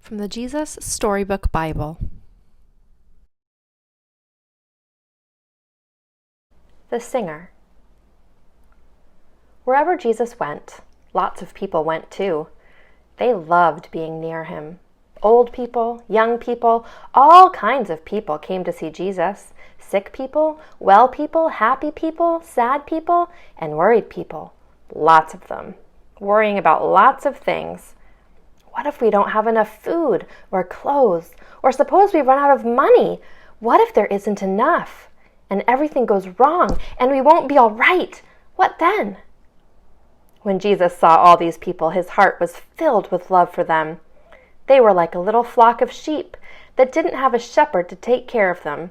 From the Jesus Storybook Bible. The Singer. Wherever Jesus went, lots of people went too. They loved being near him. Old people, young people, all kinds of people came to see Jesus. Sick people, well people, happy people, sad people, and worried people. Lots of them. Worrying about lots of things. What if we don't have enough food or clothes? Or suppose we run out of money? What if there isn't enough? And everything goes wrong and we won't be all right? What then? When Jesus saw all these people, his heart was filled with love for them. They were like a little flock of sheep that didn't have a shepherd to take care of them.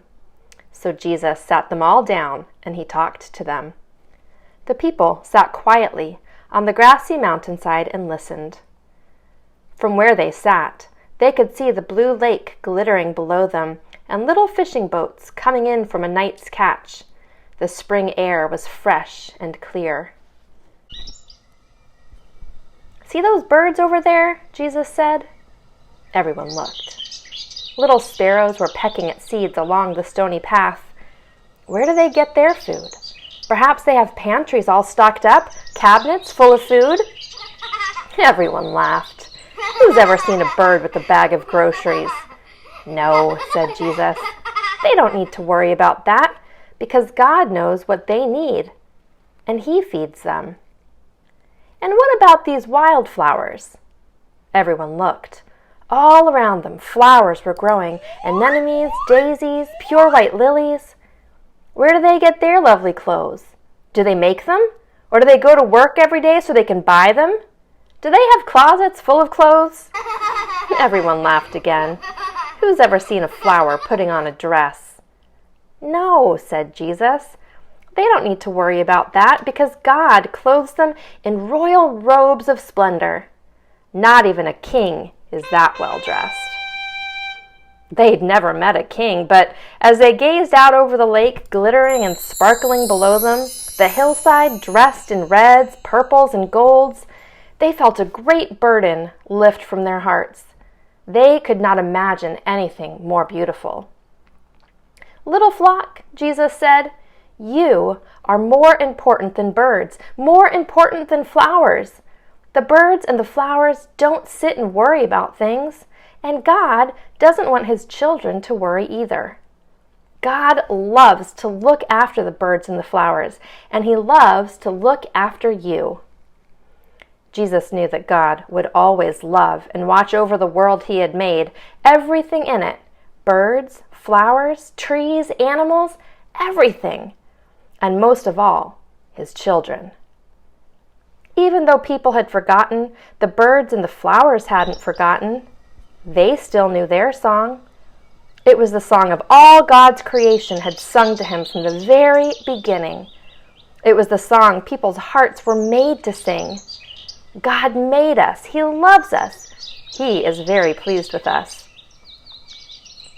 So Jesus sat them all down and he talked to them. The people sat quietly on the grassy mountainside and listened. From where they sat, they could see the blue lake glittering below them and little fishing boats coming in from a night's catch. The spring air was fresh and clear. "See those birds over there?" Jesus said. Everyone looked. Little sparrows were pecking at seeds along the stony path. Where do they get their food? Perhaps they have pantries all stocked up, cabinets full of food? Everyone laughed. Who's ever seen a bird with a bag of groceries? No, said Jesus. They don't need to worry about that because God knows what they need, and he feeds them. And what about these wildflowers? Everyone looked. All around them, flowers were growing, anemones, daisies, pure white lilies. Where do they get their lovely clothes? Do they make them? Or do they go to work every day so they can buy them? Do they have closets full of clothes? Everyone laughed again. Who's ever seen a flower putting on a dress? No, said Jesus. They don't need to worry about that because God clothes them in royal robes of splendor. Not even a king is that well dressed. They'd never met a king, but as they gazed out over the lake glittering and sparkling below them, the hillside dressed in reds, purples, and golds, they felt a great burden lift from their hearts. They could not imagine anything more beautiful. Little flock, Jesus said, you are more important than birds, more important than flowers. The birds and the flowers don't sit and worry about things, and God doesn't want his children to worry either. God loves to look after the birds and the flowers, and he loves to look after you. Jesus knew that God would always love and watch over the world he had made, everything in it, birds, flowers, trees, animals, everything, and most of all, his children. Even though people had forgotten, the birds and the flowers hadn't forgotten. They still knew their song. It was the song of all God's creation had sung to him from the very beginning. It was the song people's hearts were made to sing. God made us. He loves us. He is very pleased with us.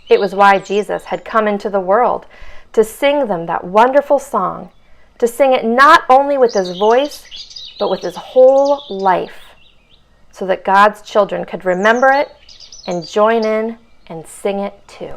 It was why Jesus had come into the world, to sing them that wonderful song, to sing it not only with his voice, but with his whole life, so that God's children could remember it and join in and sing it too.